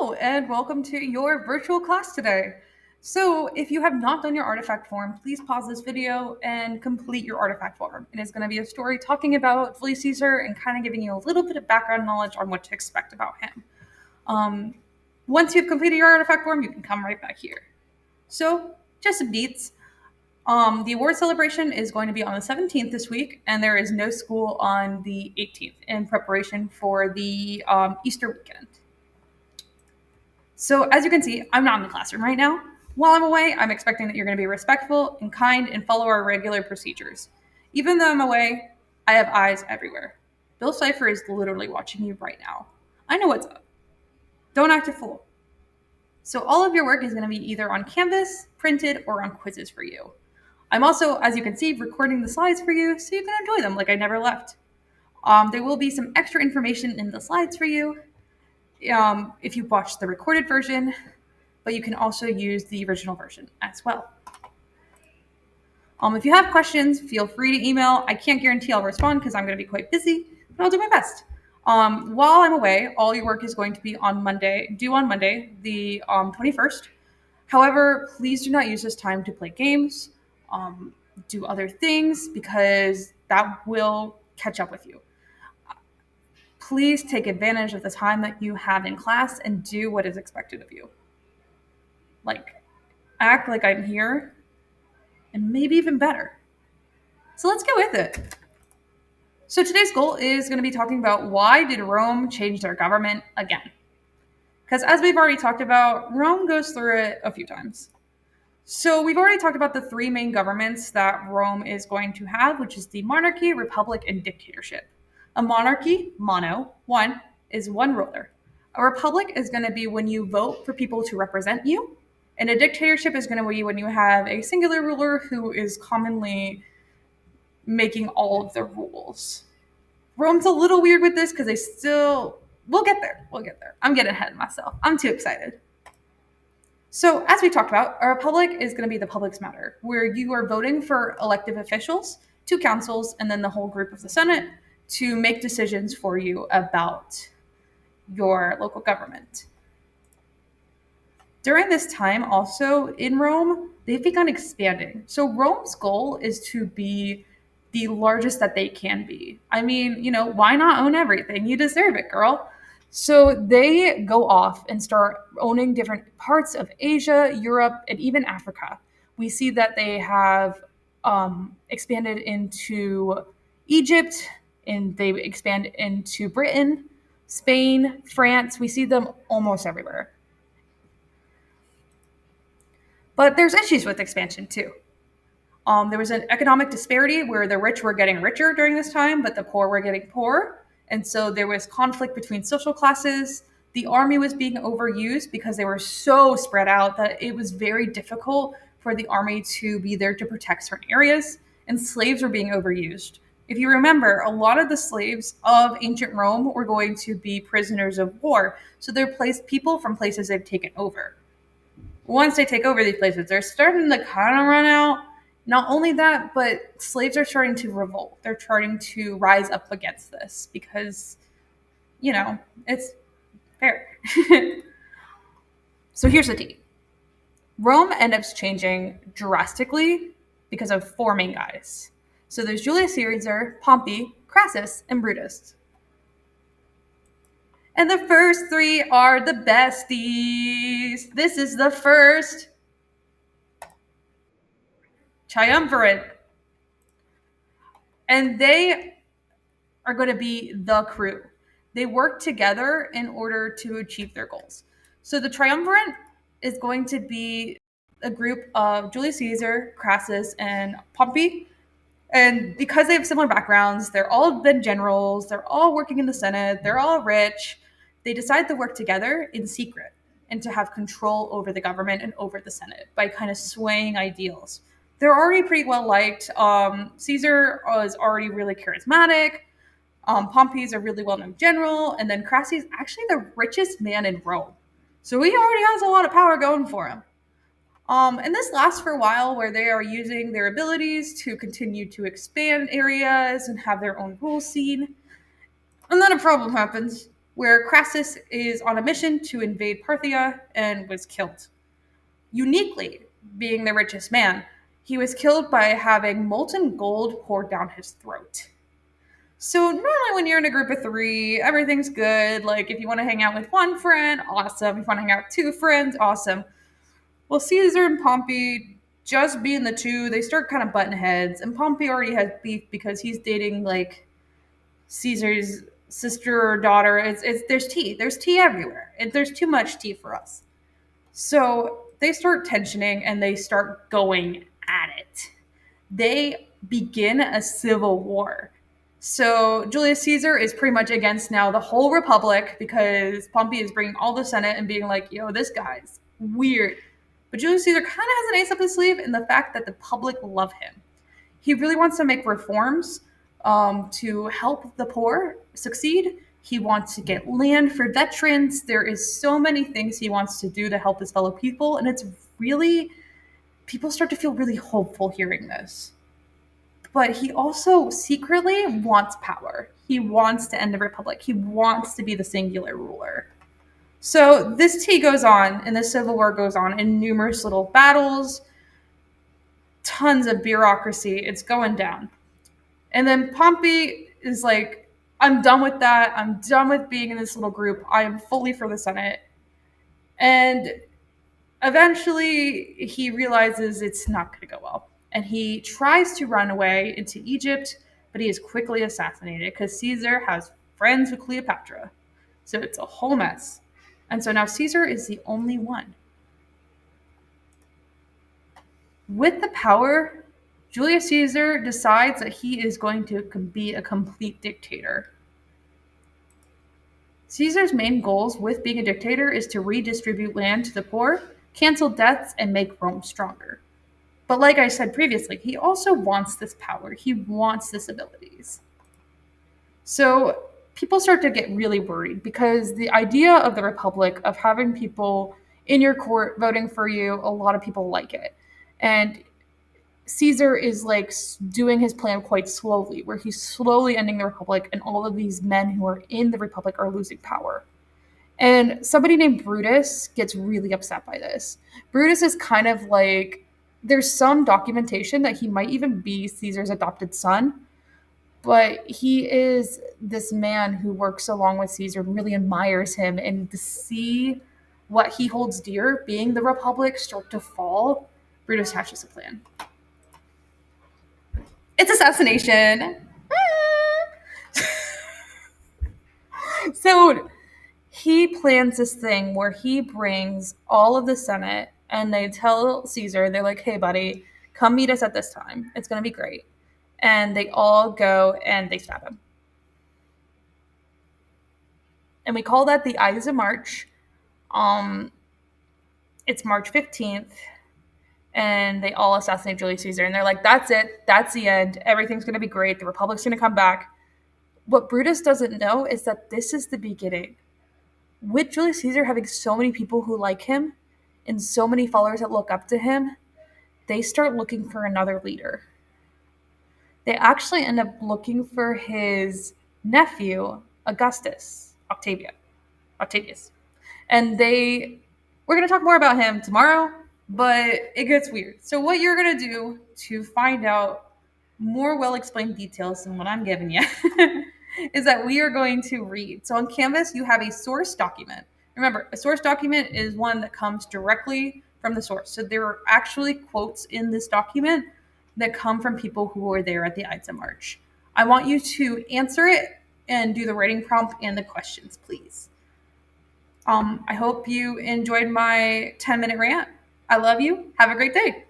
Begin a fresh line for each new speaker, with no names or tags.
Hello, and welcome to your virtual class today. So, if you have not done your artifact form, please pause this video and complete your artifact form. It is going to be a story talking about Julius Caesar and kind of giving you a little bit of background knowledge on what to expect about him. Um, Once you've completed your artifact form, you can come right back here. So, just some deets. The award celebration is going to be on the 17th this week, and there is no school on the 18th in preparation for the Easter weekend. So as you can see, I'm not in the classroom right now. While I'm away, I'm expecting that you're going to be respectful and kind and follow our regular procedures. Even though I'm away, I have eyes everywhere. Bill Cipher is literally watching you right now. I know what's up. Don't act a fool. So all of your work is going to be either on Canvas, printed, or on quizzes for you. I'm also, as you can see, recording the slides for you so you can enjoy them like I never left. There will be some extra information in the slides for you if you watch the recorded version, but you can also use the original version as well. If you have questions, feel free to email. I can't guarantee I'll respond because I'm going to be quite busy, but I'll do my best. While I'm away, all your work is going to be due on Monday, the 21st. However, please do not use this time to play games, do other things, because that will catch up with you. Please take advantage of the time that you have in class and do what is expected of you. Like, act like I'm here, and maybe even better. So let's get with it. So today's goal is going to be talking about why did Rome change their government again? Because as we've already talked about, Rome goes through it a few times. So we've already talked about the three main governments that Rome is going to have, which is the monarchy, republic, and dictatorship. A monarchy, mono, one, is one ruler. A republic is going to be when you vote for people to represent you. And a dictatorship is going to be when you have a singular ruler who is commonly making all of the rules. Rome's a little weird with this because we'll get there. I'm getting ahead of myself. I'm too excited. So as we talked about, a republic is going to be the public's matter, where you are voting for elective officials, two councils, and then the whole group of the Senate to make decisions for you about your local government. During this time, also in Rome, they've begun expanding. So Rome's goal is to be the largest that they can be. I mean, why not own everything? You deserve it, girl. So they go off and start owning different parts of Asia, Europe, and even Africa. We see that they have expanded into Egypt, and they expand into Britain, Spain, France. We see them almost everywhere. But there's issues with expansion too. There was an economic disparity where the rich were getting richer during this time, but the poor were getting poorer. And so there was conflict between social classes. The army was being overused because they were so spread out that it was very difficult for the army to be there to protect certain areas. And slaves were being overused. If you remember, a lot of the slaves of ancient Rome were going to be prisoners of war. So they're people from places they've taken over. Once they take over these places, they're starting to kind of run out. Not only that, but slaves are starting to revolt. They're starting to rise up against this because, it's fair. So here's the tea. Rome ends up changing drastically because of four main guys. So there's Julius Caesar, Pompey, Crassus, and Brutus. And the first three are the besties. This is the first triumvirate. And they are going to be the crew. They work together in order to achieve their goals. So the triumvirate is going to be a group of Julius Caesar, Crassus, and Pompey. And because they have similar backgrounds, they're all been generals, they're all working in the Senate, they're all rich. They decide to work together in secret and to have control over the government and over the Senate by kind of swaying ideals. They're already pretty well liked. Caesar is already really charismatic. Pompey's a really well-known general. And then Crassus is actually the richest man in Rome. So he already has a lot of power going for him. And this lasts for a while where they are using their abilities to continue to expand areas and have their own rule scene. And then a problem happens. where Crassus is on a mission to invade Parthia and was killed. Uniquely, being the richest man, he was killed by having molten gold poured down his throat. So normally when you're in a group of three, everything's good. Like if you want to hang out with one friend, awesome. If you want to hang out with two friends, awesome. Well, Caesar and Pompey, just being the two, they start kind of butting heads. And Pompey already has beef because he's dating like Caesar's sister or daughter. It's there's tea everywhere. There's too much tea for us. So they start tensioning and they start going at it. They begin a civil war. So Julius Caesar is pretty much against now the whole republic because Pompey is bringing all the Senate and being like, yo, this guy's weird. But Julius Caesar kind of has an ace up his sleeve in the fact that the public love him. He really wants to make reforms to help the poor succeed. He wants to get land for veterans. There is so many things he wants to do to help his fellow people. And it's really, people start to feel really hopeful hearing this. But he also secretly wants power. He wants to end the republic. He wants to be the singular ruler. So this tea goes on, and the civil war goes on in numerous little battles, tons of bureaucracy. It's going down. And then Pompey is like, I'm done with that. I'm done with being in this little group. I am fully for the Senate. And eventually he realizes it's not going to go well. And he tries to run away into Egypt, but he is quickly assassinated because Caesar has friends with Cleopatra. So it's a whole mess. And so now Caesar is the only one. With the power, Julius Caesar decides that he is going to be a complete dictator. Caesar's main goals with being a dictator is to redistribute land to the poor, cancel debts, and make Rome stronger. But like I said previously, he also wants this power. He wants this abilities. So people start to get really worried because the idea of the Republic, of having people in your court voting for you, a lot of people like it. And Caesar is like doing his plan quite slowly, where he's slowly ending the Republic, and all of these men who are in the Republic are losing power. And somebody named Brutus gets really upset by this. Brutus is kind of like, there's some documentation that he might even be Caesar's adopted son, but he is this man who works along with Caesar, really admires him, and to see what he holds dear, being the Republic, start to fall, Brutus hatches a plan. It's assassination. So he plans this thing where he brings all of the Senate and they tell Caesar, they're like, hey, buddy, come meet us at this time. It's going to be great. And they all go and they stab him. And we call that the Ides of March. It's March 15th. And they all assassinate Julius Caesar. And they're like, that's it. That's the end. Everything's going to be great. The Republic's going to come back. What Brutus doesn't know is that this is the beginning. With Julius Caesar having so many people who like him and so many followers that look up to him, they start looking for another leader. They actually end up looking for his nephew, Octavius. And we're going to talk more about him tomorrow, but it gets weird. So what you're going to do to find out more well-explained details than what I'm giving you is that we are going to read. So on Canvas, you have a source document. Remember, a source document is one that comes directly from the source. So there are actually quotes in this document that come from people who were there at the Ides of March. I want you to answer it and do the writing prompt and the questions, please. I hope you enjoyed my 10-minute rant. I love you. Have a great day.